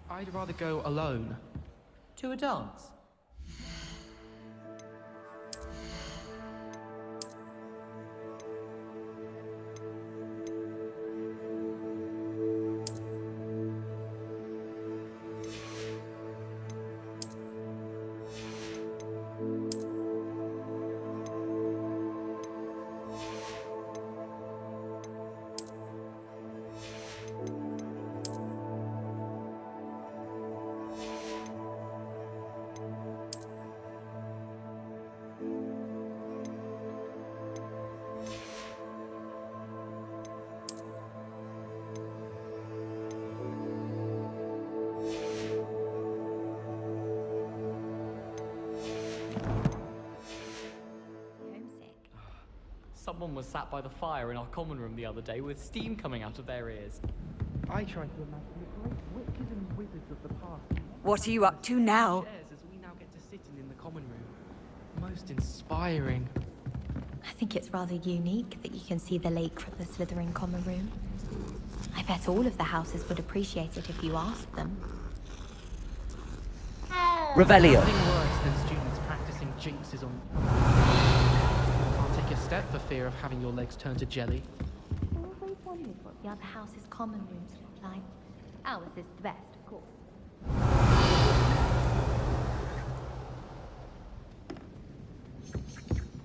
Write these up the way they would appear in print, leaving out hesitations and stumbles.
I'd rather go alone. To a dance? Someone was sat by the fire in our common room the other day with steam coming out of their ears. I try to imagine the great witches and wizards of the past. What are you up to now? Chairs as we now get to sit in the common room. Most inspiring. I think it's rather unique that you can see the lake from the Slytherin common room. I bet all of the houses would appreciate it if you asked them. Revelio. Nothing worse than students practicing jinxes on... Can't take a step for fear of having your legs turn to jelly. I've always wondered what the other houses' common rooms look like. Ours is the best, of course.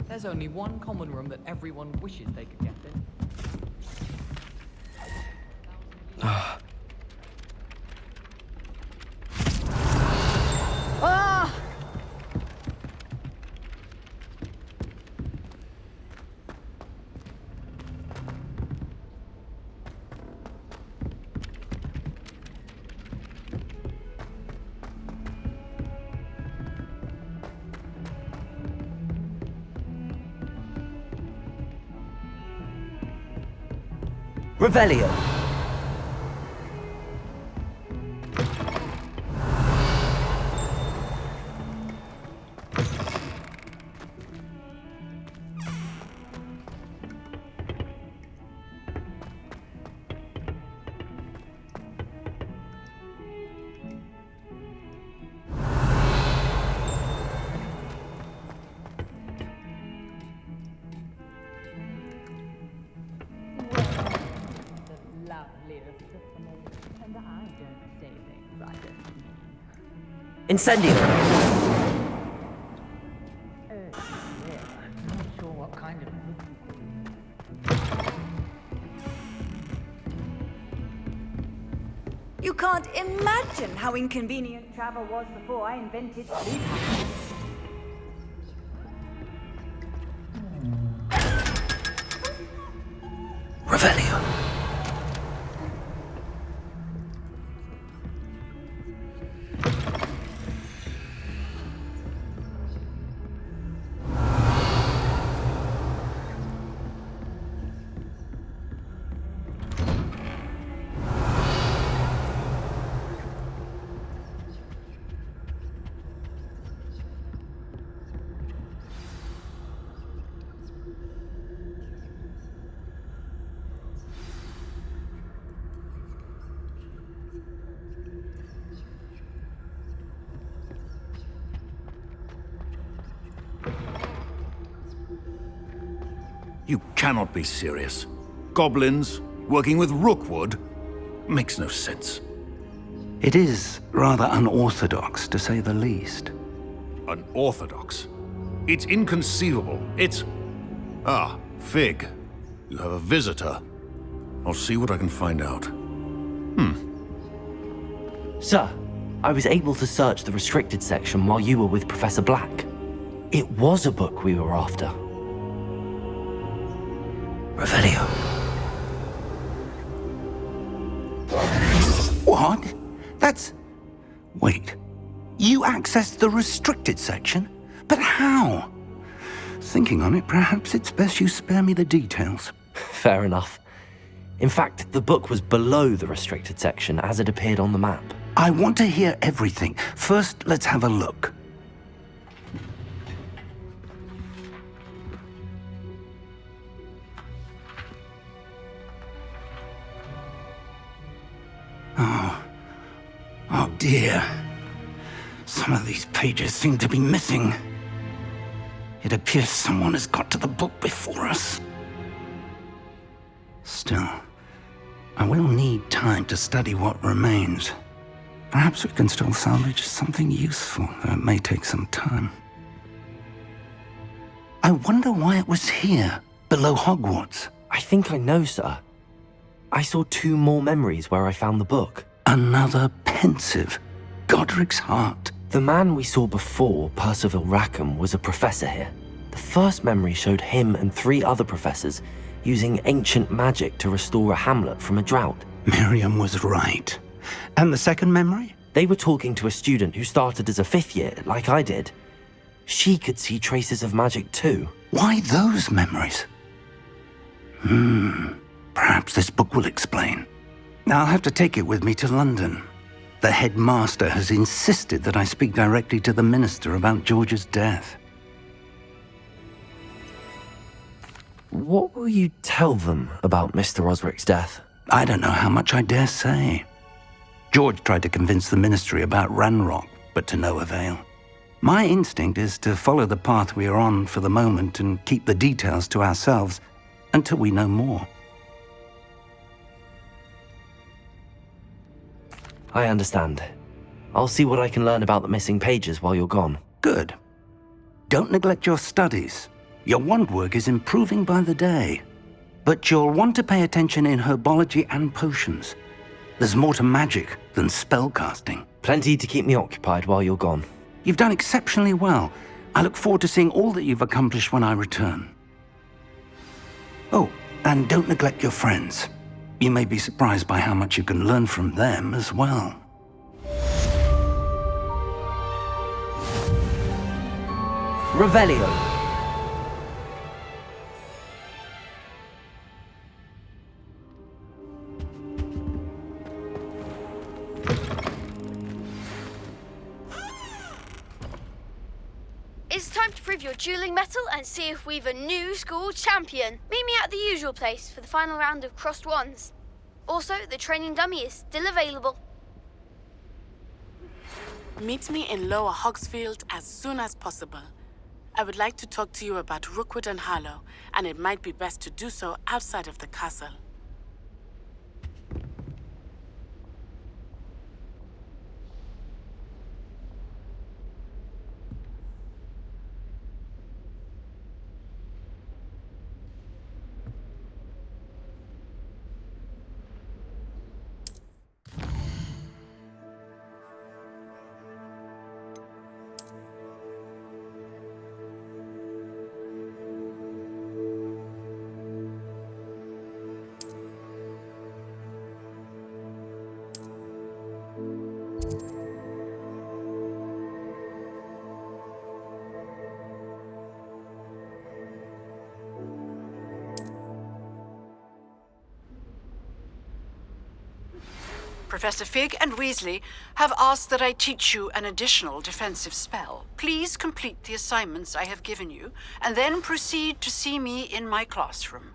There's only one common room that everyone wishes they could get in. Ah! Revelio. Incendio. I'm not sure what kind of You can't imagine how inconvenient travel was before I invented sleep. Revelio. You cannot be serious. Goblins working with Rookwood? Makes no sense. It is rather unorthodox, to say the least. Unorthodox? It's inconceivable. It's... Ah, Fig. You have a visitor. I'll see what I can find out. Sir, I was able to search the restricted section while you were with Professor Black. It was a book we were after. Revelio. What? That's... Wait. You accessed the restricted section? But how? Thinking on it, perhaps it's best you spare me the details. Fair enough. In fact, the book was below the restricted section as it appeared on the map. I want to hear everything. First, let's have a look. dear. Some of these pages seem to be missing. It appears someone has got to the book before us. Still, I will need time to study what remains. Perhaps we can still salvage something useful, though it may take some time. I wonder why it was here, below Hogwarts. I think I know, sir. I saw 2 more memories where I found the book. Another pensive. Godric's heart. The man we saw before, Percival Rackham, was a professor here. The first memory showed him and 3 other professors using ancient magic to restore a hamlet from a drought. Miriam was right. And the second memory? They were talking to a student who started as a 5th year, like I did. She could see traces of magic too. Why those memories? Perhaps this book will explain. I'll have to take it with me to London. The headmaster has insisted that I speak directly to the minister about George's death. What will you tell them about Mr. Osric's death? I don't know how much I dare say. George tried to convince the ministry about Ranrock, but to no avail. My instinct is to follow the path we are on for the moment and keep the details to ourselves until we know more. I understand. I'll see what I can learn about the missing pages while you're gone. Good. Don't neglect your studies. Your wand work is improving by the day. But you'll want to pay attention in herbology and potions. There's more to magic than spellcasting. Plenty to keep me occupied while you're gone. You've done exceptionally well. I look forward to seeing all that you've accomplished when I return. Oh, and don't neglect your friends. You may be surprised by how much you can learn from them as well. Revelio. It's time to prove your dueling mettle and see if we've a new school champion. Meet me at the usual place for the final round of crossed wands. Also, the training dummy is still available. Meet me in Lower Hogsfield as soon as possible. I would like to talk to you about Rookwood and Harlow, and it might be best to do so outside of the castle. Professor Fig and Weasley have asked that I teach you an additional defensive spell. Please complete the assignments I have given you, and then proceed to see me in my classroom.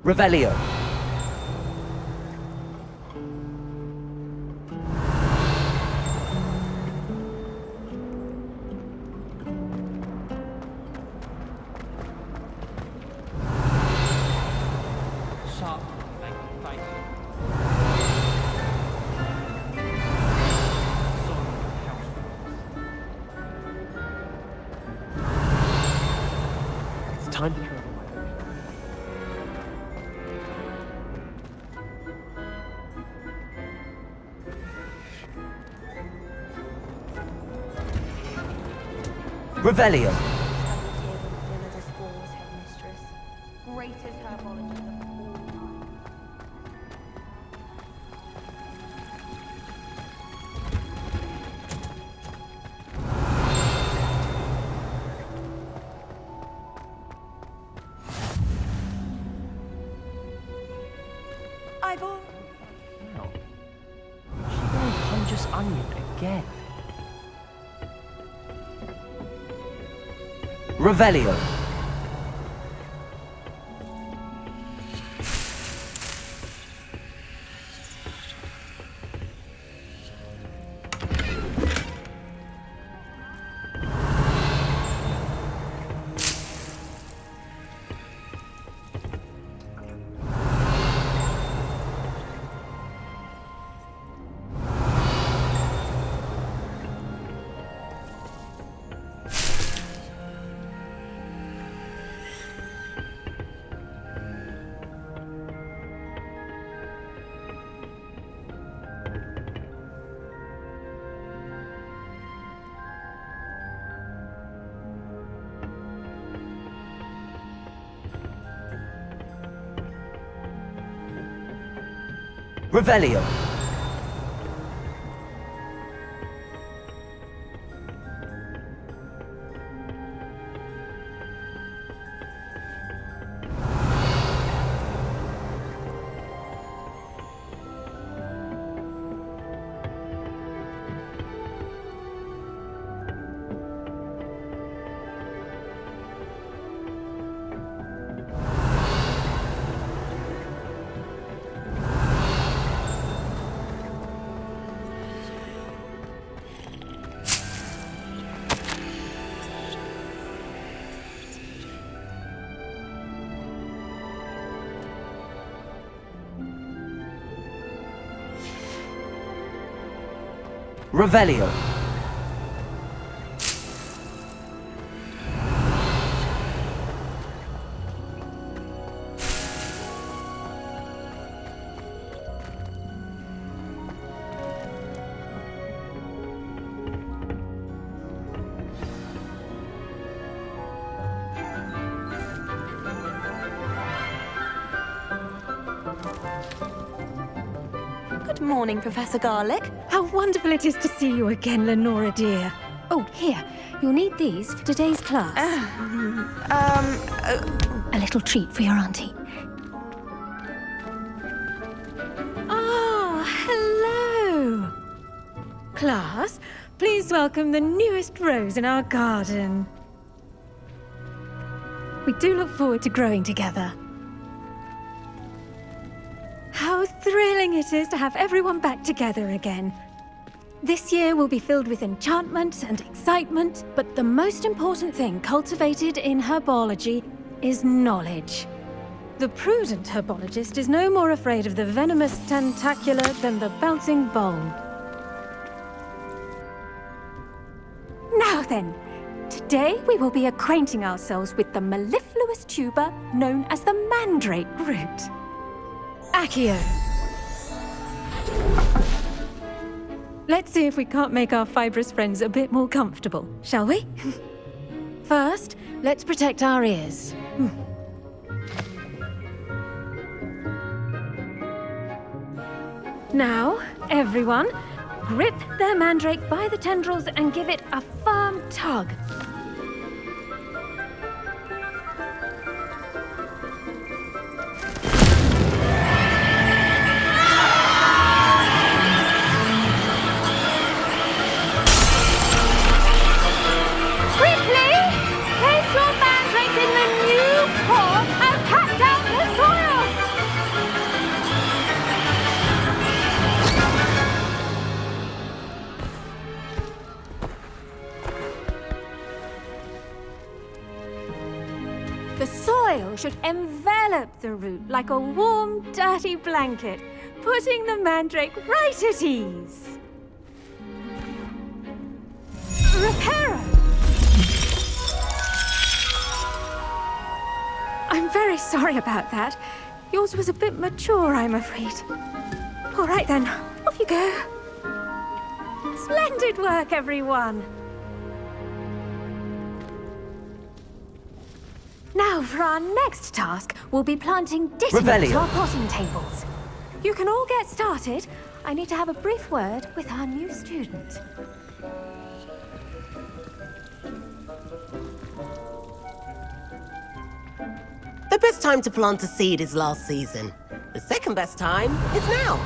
Revelio. Sharp. Thank you. Sorry, house. It's time to travel. Revelio. Greatest herbologist of all time. Ivor. Wow. She's going to conjure onion again. Revelio. Revelio. Revelio. Good morning, Professor Garlick. How wonderful it is to see you again, Lenora dear. Oh, here. You'll need these for today's class. A little treat for your auntie. Ah, hello. Class, please welcome the newest rose in our garden. We do look forward to growing together. How thrilling it is to have everyone back together again. This year will be filled with enchantment and excitement, but the most important thing cultivated in herbology is knowledge. The prudent herbologist is no more afraid of the venomous tentacula than the bouncing bulb. Now then, today we will be acquainting ourselves with the mellifluous tuber known as the mandrake root. Accio. Let's see if we can't make our fibrous friends a bit more comfortable, shall we? First, let's protect our ears. Now, everyone, grip their mandrake by the tendrils and give it a firm tug. Quickly! Place your mandrake in the new pot and pat down the soil! The soil should envelop the root like a warm, dirty blanket, putting the mandrake right at ease. Reparo! I'm very sorry about that. Yours was a bit mature, I'm afraid. All right then, off you go. Splendid work, everyone. Now, for our next task, we'll be planting dittany to our potting tables. You can all get started. I need to have a brief word with our new student. The best time to plant a seed is last season. The second best time is now.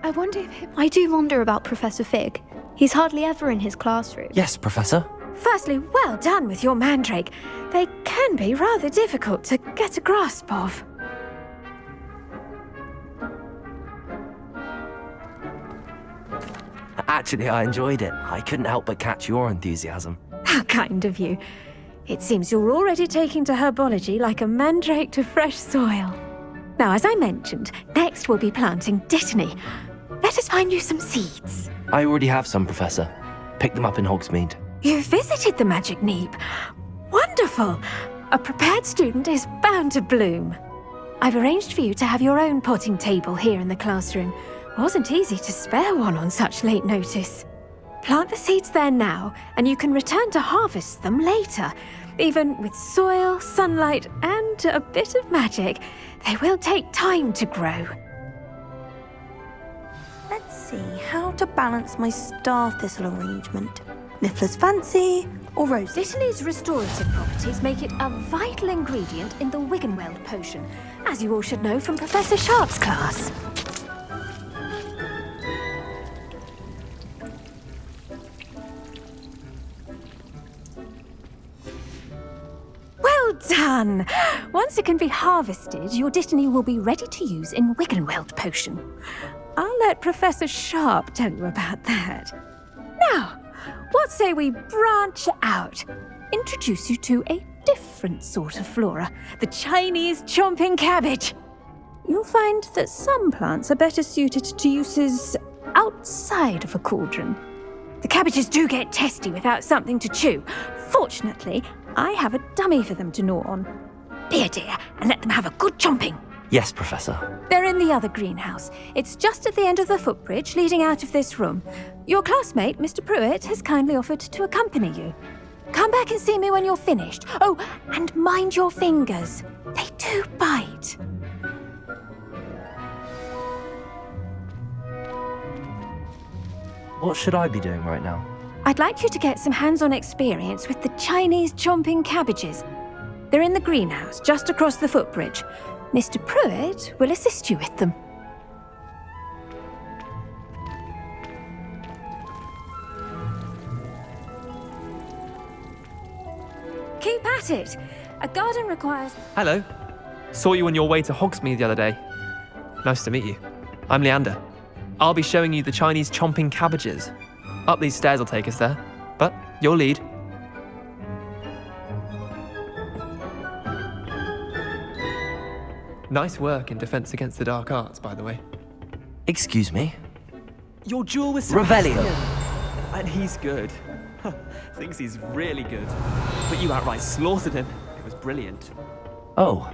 I wonder if I do wonder about Professor Fig. He's hardly ever in his classroom. Yes, Professor. Firstly, well done with your mandrake. They can be rather difficult to get a grasp of. Actually, I enjoyed it. I couldn't help but catch your enthusiasm. How kind of you. It seems you're already taking to herbology like a mandrake to fresh soil. Now, as I mentioned, next we'll be planting dittany. Let us find you some seeds. I already have some, Professor. Picked them up in Hogsmeade. You visited the Magic Neep. Wonderful! A prepared student is bound to bloom. I've arranged for you to have your own potting table here in the classroom. Wasn't easy to spare one on such late notice. Plant the seeds there now, and you can return to harvest them later. Even with soil, sunlight, and a bit of magic, they will take time to grow. Let's see how to balance my star thistle arrangement. Niffler's fancy or rose? Dittany's restorative properties make it a vital ingredient in the Wiggenweld potion, as you all should know from Professor Sharp's class. Well done! Once it can be harvested, your dittany will be ready to use in Wiggenweld potion. I'll let Professor Sharp tell you about that. Now, what say we branch out? Introduce you to a different sort of flora, the Chinese chomping cabbage. You'll find that some plants are better suited to uses outside of a cauldron. The cabbages do get testy without something to chew. Fortunately, I have a dummy for them to gnaw on. Be a dear and let them have a good chomping. Yes, Professor. They're in the other greenhouse. It's just at the end of the footbridge leading out of this room. Your classmate, Mr. Pruitt, has kindly offered to accompany you. Come back and see me when you're finished. Oh, and mind your fingers. They do bite. What should I be doing right now? I'd like you to get some hands-on experience with the Chinese chomping cabbages. They're in the greenhouse, just across the footbridge. Mr. Pruitt will assist you with them. Keep at it. A garden requires... Hello. Saw you on your way to Hogsmeade the other day. Nice to meet you. I'm Leander. I'll be showing you the Chinese chomping cabbages. Up these stairs will take us there, but you'll lead. Nice work in Defense Against the Dark Arts, by the way. Excuse me? Your duel with Revelio. And he's good. Thinks he's really good. But you outright slaughtered him. It was brilliant. Oh.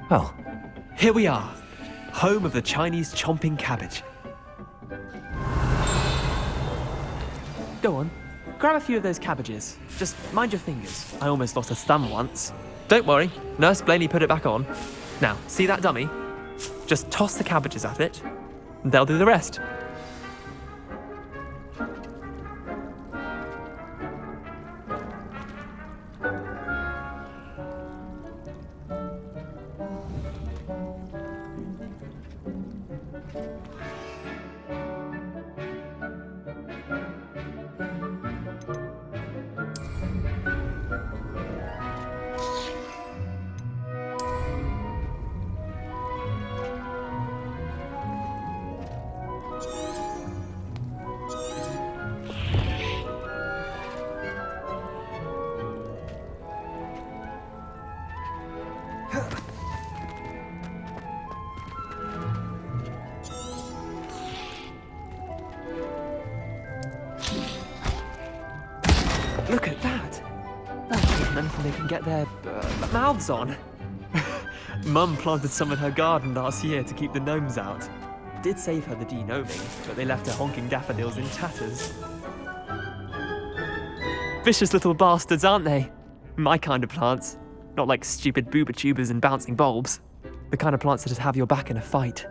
Well. Here we are. Home of the Chinese chomping cabbage. Go on. Grab a few of those cabbages. Just mind your fingers. I almost lost a thumb once. Don't worry. Nurse Blaney put it back on. Now, see that dummy? Just toss the cabbages at it, and they'll do the rest. Look at that. That's not anything they can get their mouths on. Mum planted some in her garden last year to keep the gnomes out. Did save her the de-gnoming, but they left her honking daffodils in tatters. Vicious little bastards, aren't they? My kind of plants. Not like stupid booba tubers and bouncing bulbs. The kind of plants that just have your back in a fight.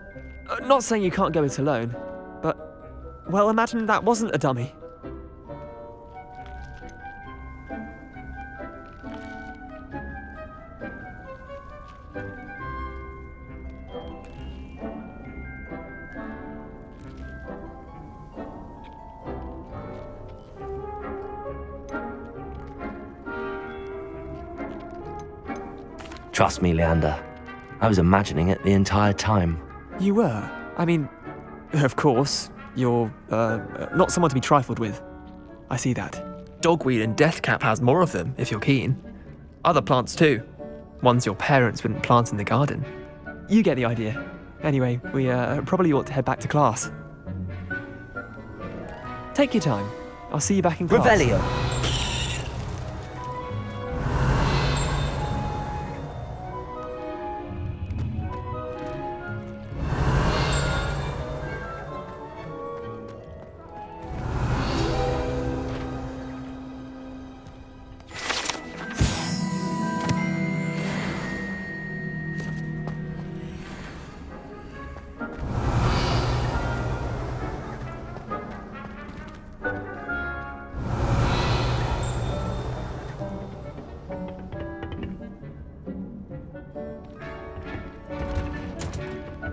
Not saying you can't go it alone, but, well, imagine that wasn't a dummy. Trust me, Leander. I was imagining it the entire time. You were? I mean, of course, you're, not someone to be trifled with. I see that. Dogweed and deathcap has more of them, if you're keen. Other plants too. Ones your parents wouldn't plant in the garden. You get the idea. Anyway, we probably ought to head back to class. Take your time. I'll see you back in class. Revelio!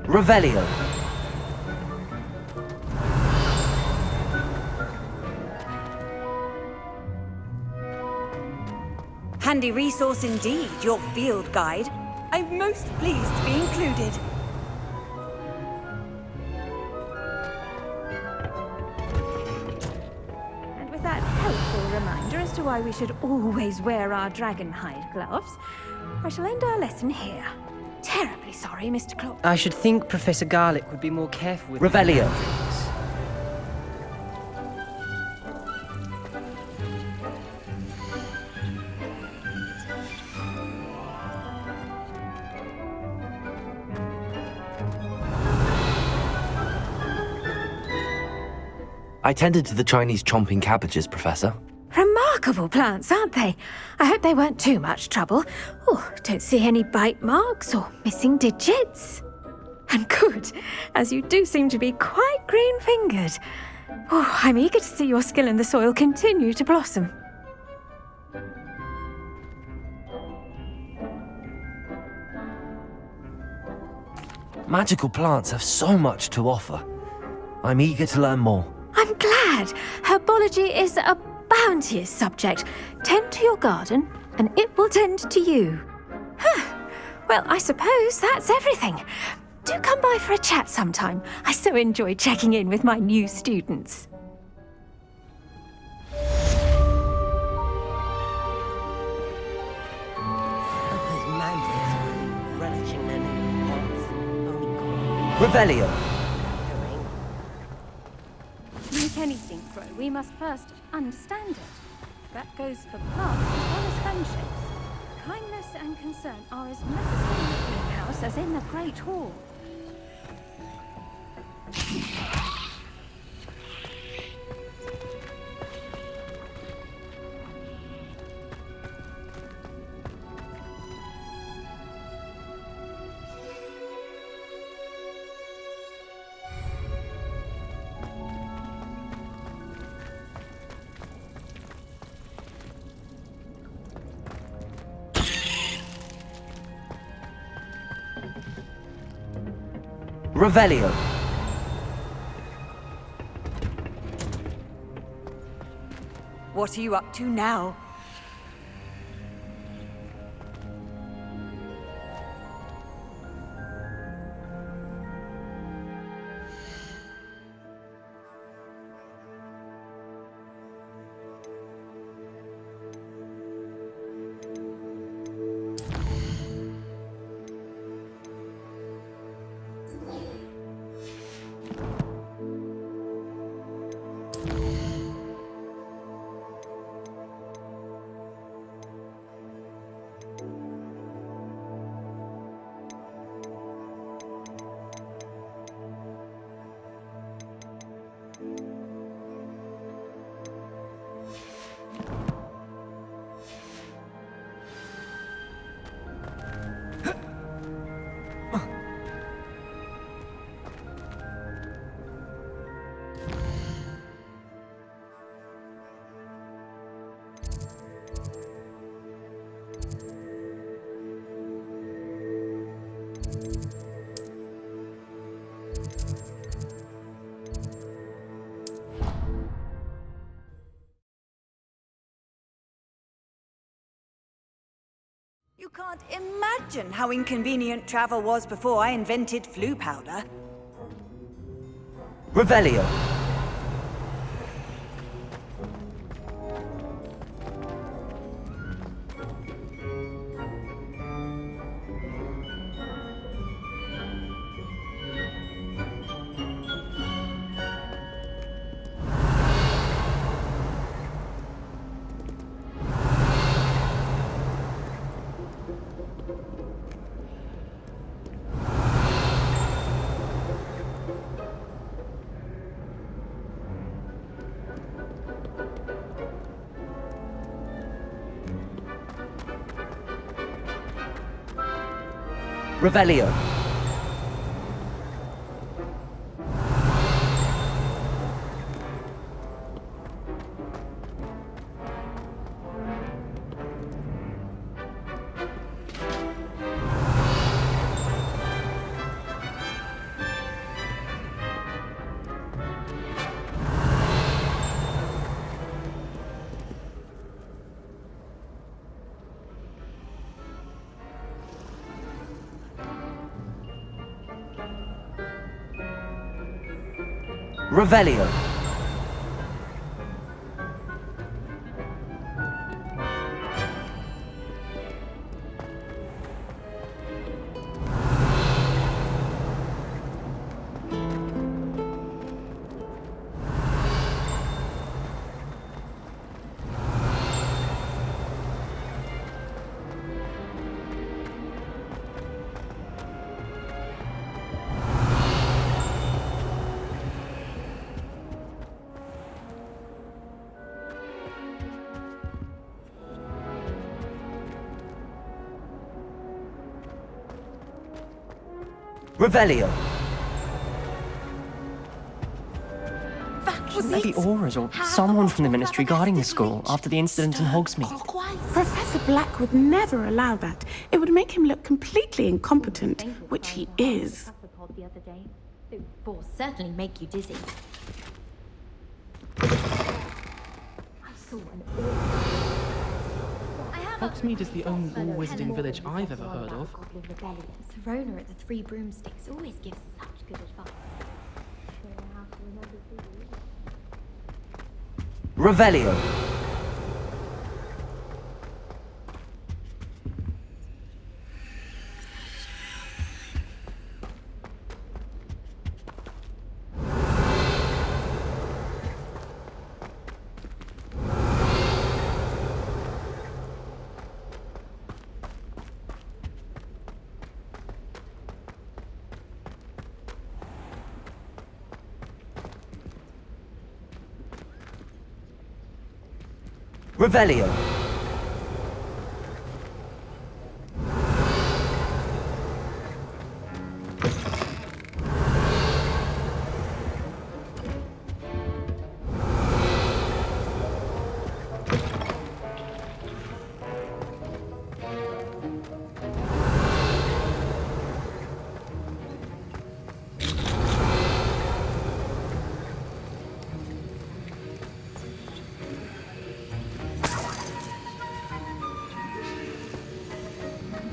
Revelio. Handy resource indeed, your field guide. I'm most pleased to be included. And with that helpful reminder as to why we should always wear our dragon hide gloves, I shall end our lesson here. Terribly sorry, Mr. Clark. I should think Professor Garlick would be more careful with... Revelio. I tended to the Chinese chomping cabbages, Professor. Remarkable plants, aren't they? I hope they weren't too much trouble. Oh, don't see any bite marks or missing digits. And good, as you do seem to be quite green-fingered. Oh, I'm eager to see your skill in the soil continue to blossom. Magical plants have so much to offer. I'm eager to learn more. I'm glad. Herbology is a bounteous subject. Tend to your garden, and it will tend to you. Well, I suppose that's everything. Do come by for a chat sometime. I so enjoy checking in with my new students. Revelio. To make anything grow, we must first understand it. That goes for plants as well as friendships. Kindness and concern are as necessary in the greenhouse as in the Great Hall. Revelio. What are you up to now? You can't imagine how inconvenient travel was before I invented flu powder. Revelio. Revelio. Revelio. Revelio. Shouldn't there be auras or someone from the Ministry guarding the school after the incident in Hogsmeade? Professor Black would never allow that. It would make him look completely incompetent, which he is. The other day. Those balls certainly make you dizzy. I saw an Hogsmeade is the only all-wizarding village I've ever heard of. Serona at the Three Broomsticks always gives such good advice. Revelio. Revelio.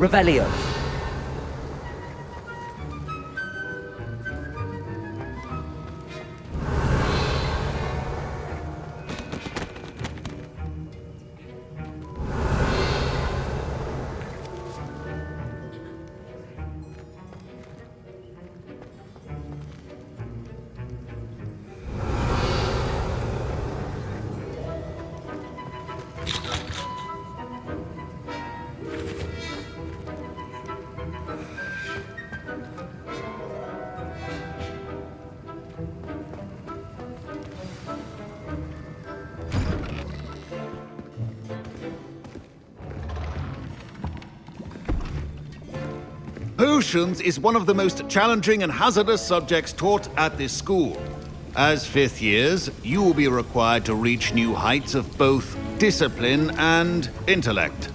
Revelio. Potions is one of the most challenging and hazardous subjects taught at this school. As fifth years, you will be required to reach new heights of both discipline and intellect.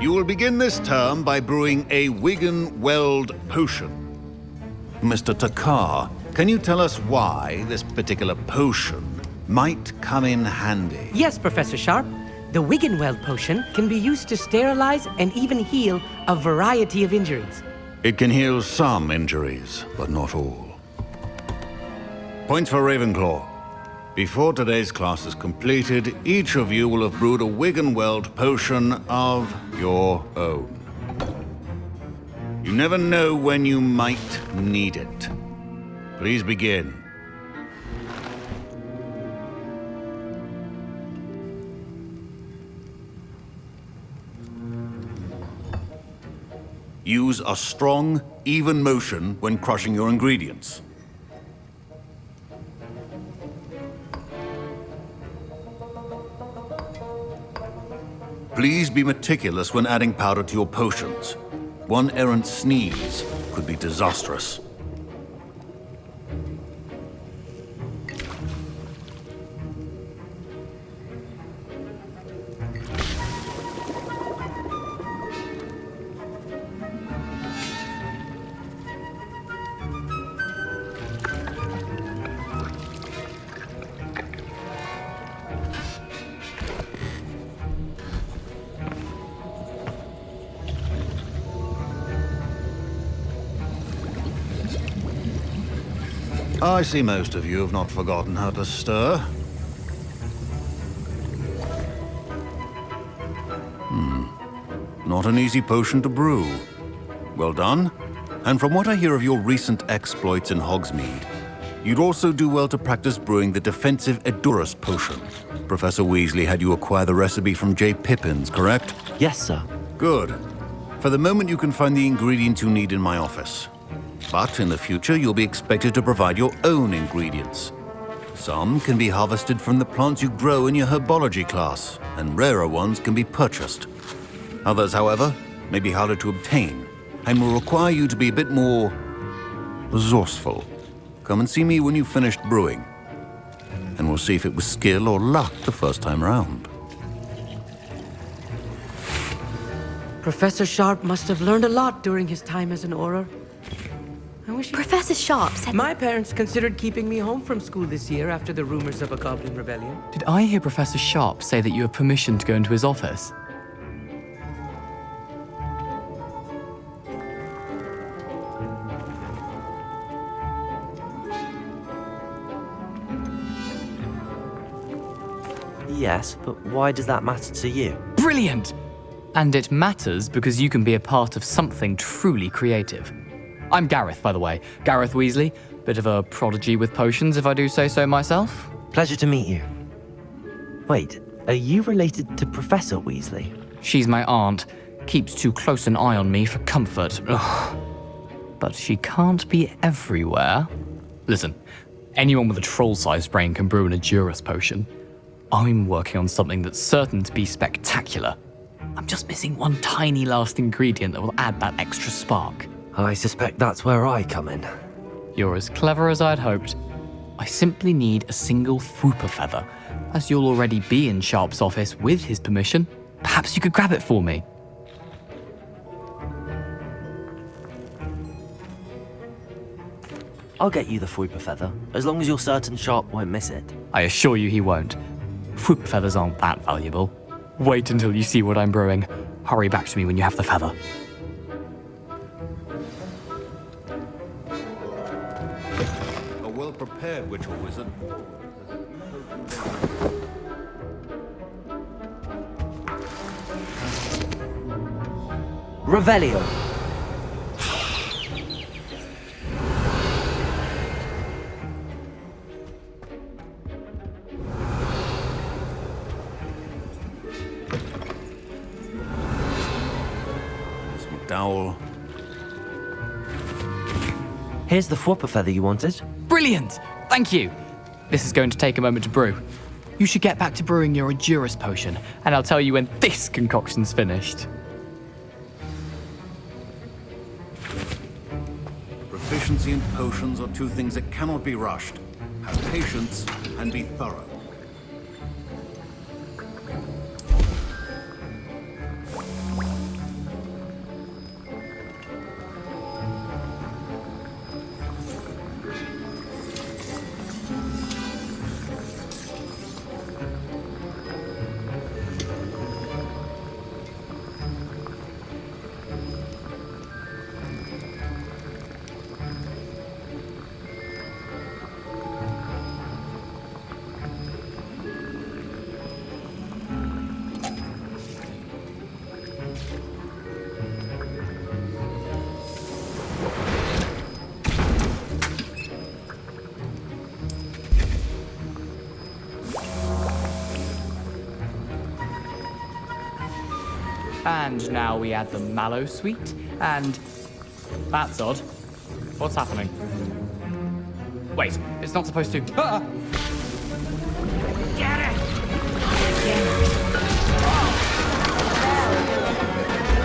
You will begin this term by brewing a Wigan-Weld potion. Mr. Takar, can you tell us why this particular potion might come in handy? Yes, Professor Sharp. The Wiggenweld potion can be used to sterilize and even heal a variety of injuries. It can heal some injuries, but not all. Points for Ravenclaw. Before today's class is completed, each of you will have brewed a Wiggenweld potion of your own. You never know when you might need it. Please begin. Use a strong, even motion when crushing your ingredients. Please be meticulous when adding powder to your potions. One errant sneeze could be disastrous. I see most of you have not forgotten how to stir. Not an easy potion to brew. Well done. And from what I hear of your recent exploits in Hogsmeade, you'd also do well to practice brewing the defensive Edurus potion. Professor Weasley had you acquire the recipe from J. Pippins, correct? Yes, sir. Good. For the moment, you can find the ingredients you need in my office. But in the future, you'll be expected to provide your own ingredients. Some can be harvested from the plants you grow in your herbology class, and rarer ones can be purchased. Others, however, may be harder to obtain, and will require you to be a bit more resourceful. Come and see me when you've finished brewing, and we'll see if it was skill or luck the first time round. Professor Sharp must have learned a lot during his time as an Auror. I wish Professor Sharp said... My parents considered keeping me home from school this year after the rumors of a goblin rebellion. Did I hear Professor Sharp say that you have permission to go into his office? Yes, but why does that matter to you? Brilliant! And it matters because you can be a part of something truly creative. I'm Gareth, by the way. Gareth Weasley. Bit of a prodigy with potions, if I do say so myself. Pleasure to meet you. Wait, are you related to Professor Weasley? She's my aunt. Keeps too close an eye on me for comfort. Ugh. But she can't be everywhere. Listen, anyone with a troll-sized brain can brew an Edurus potion. I'm working on something that's certain to be spectacular. I'm just missing one tiny last ingredient that will add that extra spark. I suspect that's where I come in. You're as clever as I'd hoped. I simply need a single Whooper feather. As you'll already be in Sharp's office with his permission, perhaps you could grab it for me. I'll get you the Whooper feather, as long as you're certain Sharp won't miss it. I assure you he won't. Whooper feathers aren't that valuable. Wait until you see what I'm brewing. Hurry back to me when you have the feather. Prepared witch or wizard. Revelio. Miss McDowell. Here's the Whooper feather you wanted. Brilliant! Thank you! This is going to take a moment to brew. You should get back to brewing your Edurus potion, and I'll tell you when this concoction's finished. Proficiency and potions are two things that cannot be rushed. Have patience and be thorough. And now we add the mallow sweet, and... That's odd. What's happening? Wait, it's not supposed to... Ah! Get it!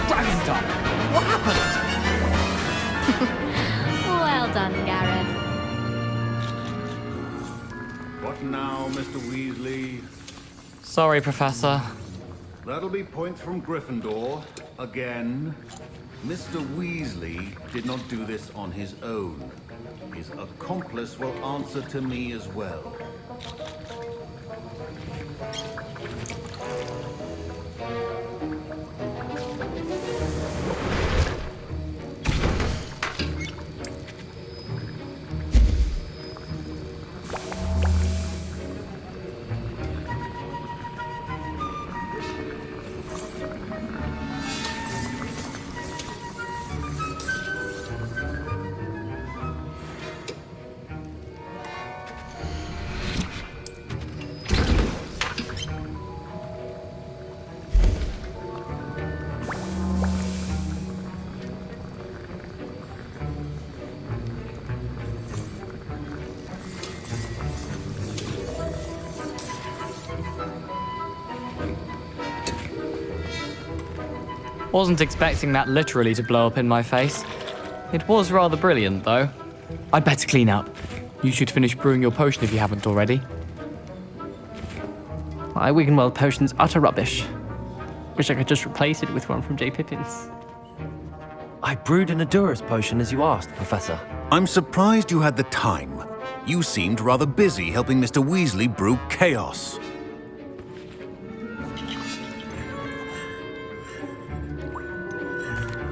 Dragon Dog! What happened? Well done, Gareth. What now, Mr. Weasley? Sorry, Professor. That'll be points from Gryffindor. Again. Mr. Weasley did not do this on his own. His accomplice will answer to me as well. Wasn't expecting that literally to blow up in my face. It was rather brilliant, though. I'd better clean up. You should finish brewing your potion if you haven't already. My Wiggenweld potion's utter rubbish. Wish I could just replace it with one from J. Pippin's. I brewed an Adurus potion as you asked, Professor. I'm surprised you had the time. You seemed rather busy helping Mr. Weasley brew chaos.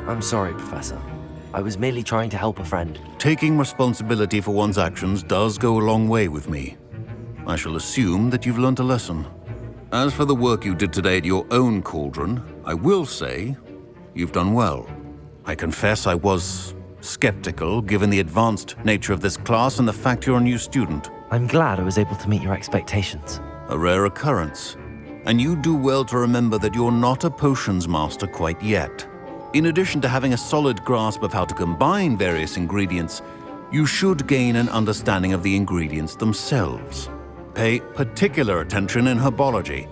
I'm sorry, Professor. I was merely trying to help a friend. Taking responsibility for one's actions does go a long way with me. I shall assume that you've learnt a lesson. As for the work you did today at your own cauldron, I will say you've done well. I confess I was skeptical, given the advanced nature of this class and the fact you're a new student. I'm glad I was able to meet your expectations. A rare occurrence. And you do well to remember that you're not a potions master quite yet. In addition to having a solid grasp of how to combine various ingredients, you should gain an understanding of the ingredients themselves. Pay particular attention in herbology.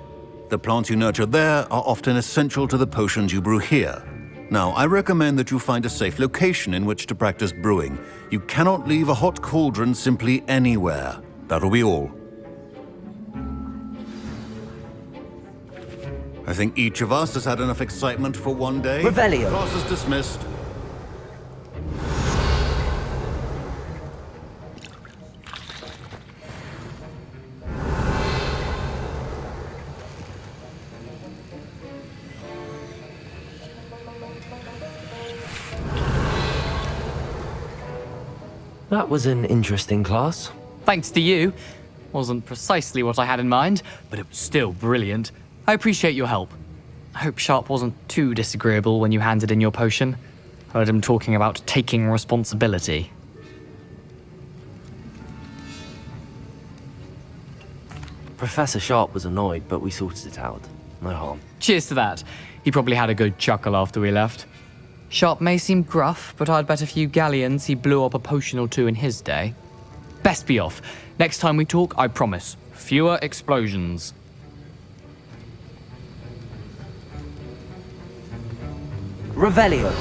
The plants you nurture there are often essential to the potions you brew here. Now, I recommend that you find a safe location in which to practice brewing. You cannot leave a hot cauldron simply anywhere. That'll be all. I think each of us has had enough excitement for one day. Revelio. Class is dismissed. That was an interesting class. Thanks to you. Wasn't precisely what I had in mind, but it was still brilliant. I appreciate your help. I hope Sharp wasn't too disagreeable when you handed in your potion. Heard him talking about taking responsibility. Professor Sharp was annoyed, but we sorted it out. No harm. Cheers to that. He probably had a good chuckle after we left. Sharp may seem gruff, but I'd bet a few galleons he blew up a potion or two in his day. Best be off. Next time we talk, I promise, fewer explosions. Revelio.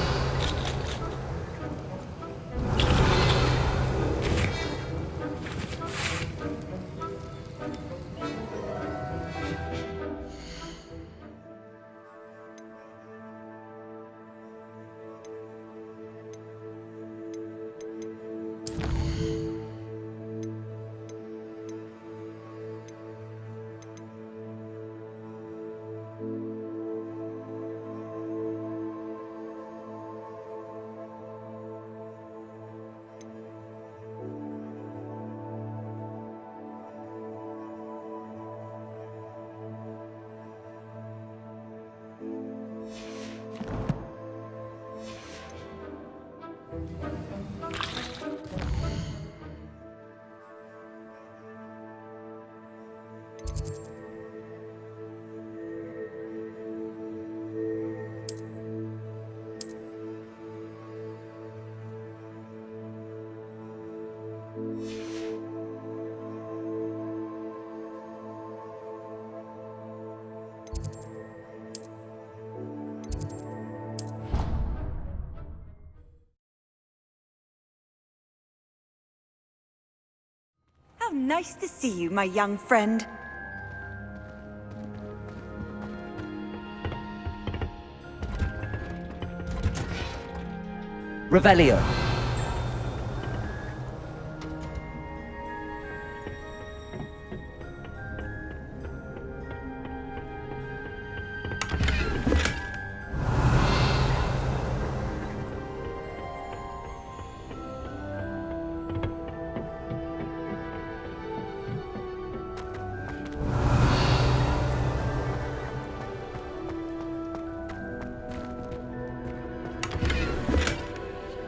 Nice to see you, my young friend. Revelio.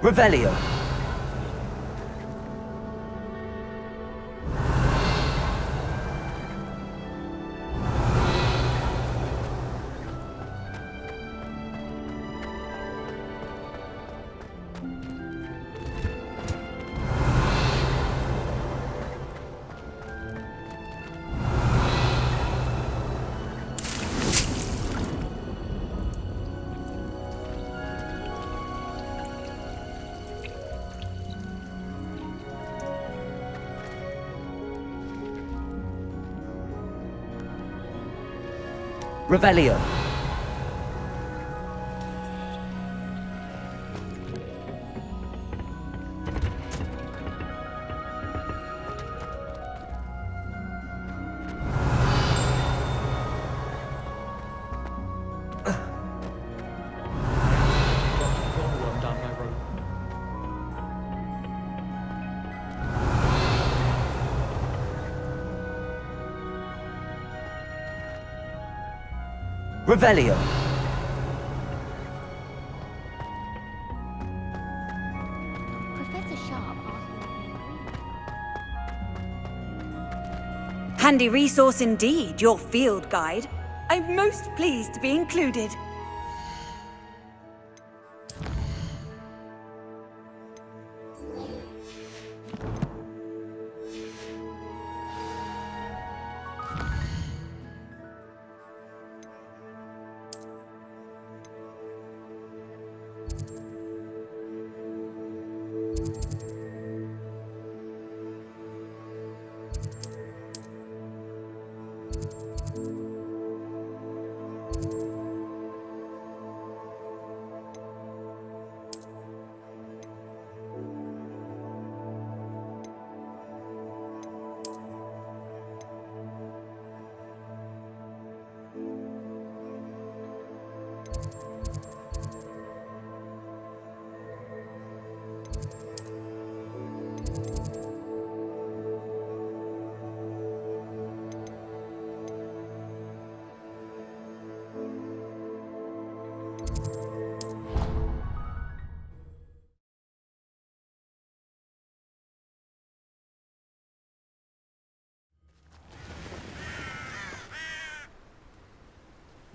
Revelio. Revelio. Revelio. Professor Sharp asked me. Handy resource indeed, your field guide. I'm most pleased to be included.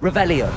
Revelio.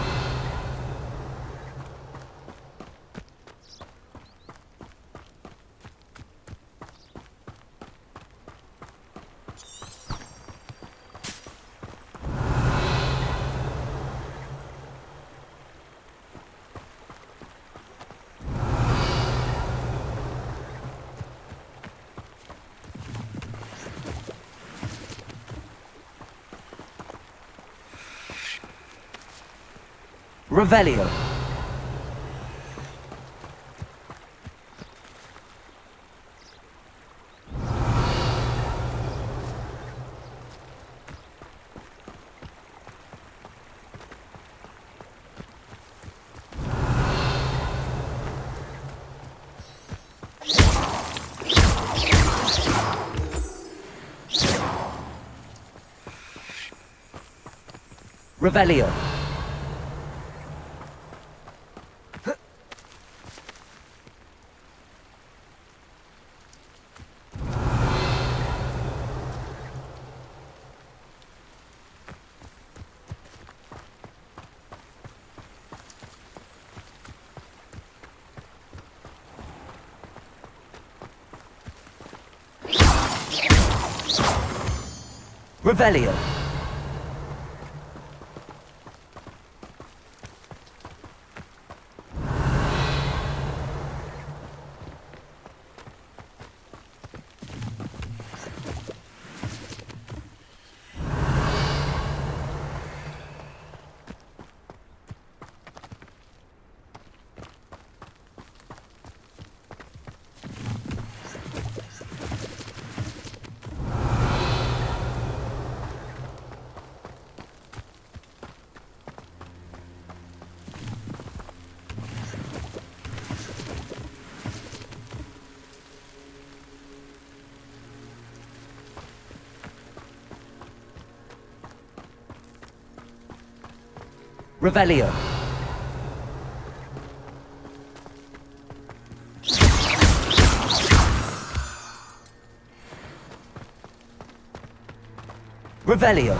Revelio. Revelio. Revelio. Revelio. Revelio.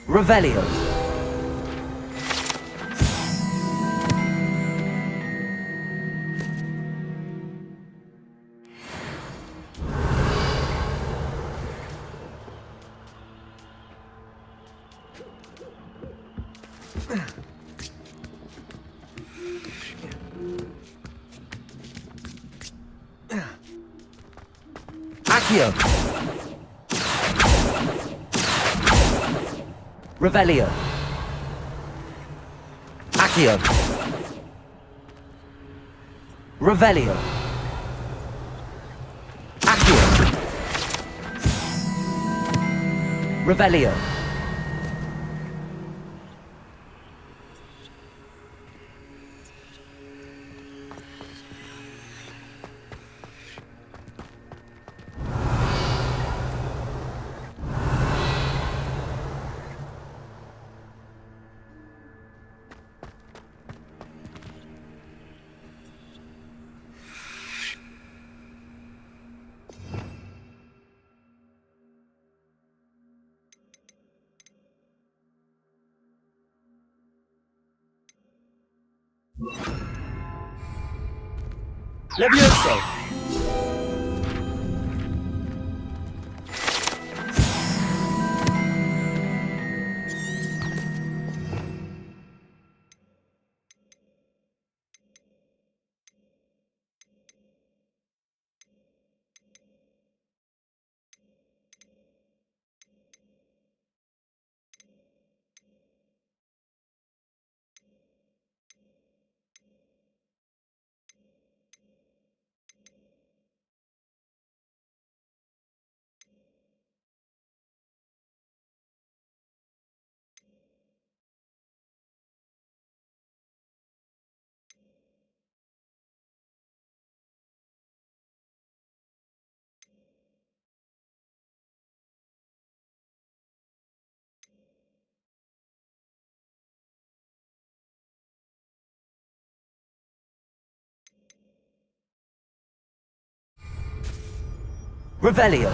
Revelio. Accio. Revelio. Accio. Revelio. Accio. Revelio. Levioso! Revelio.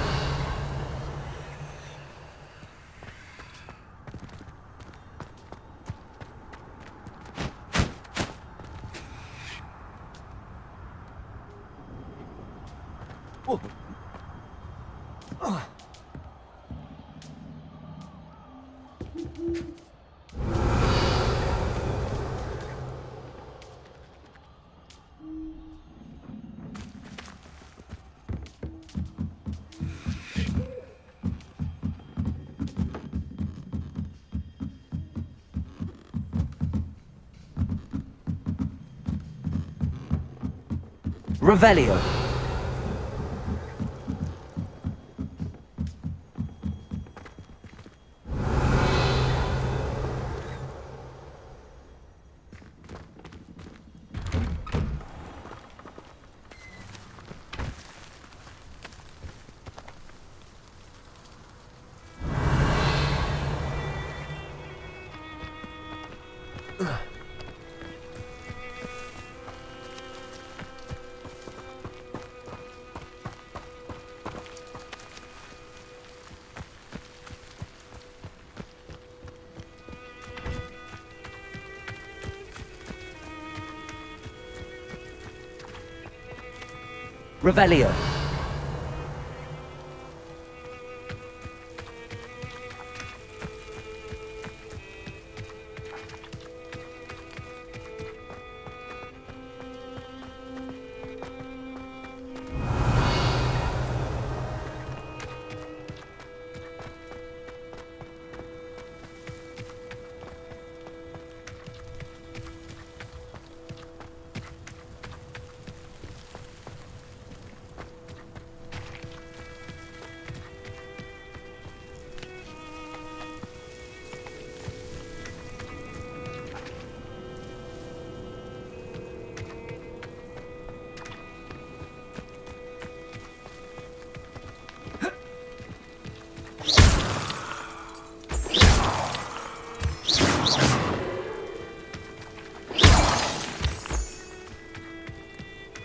Revelio. Revelio.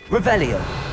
Revelio.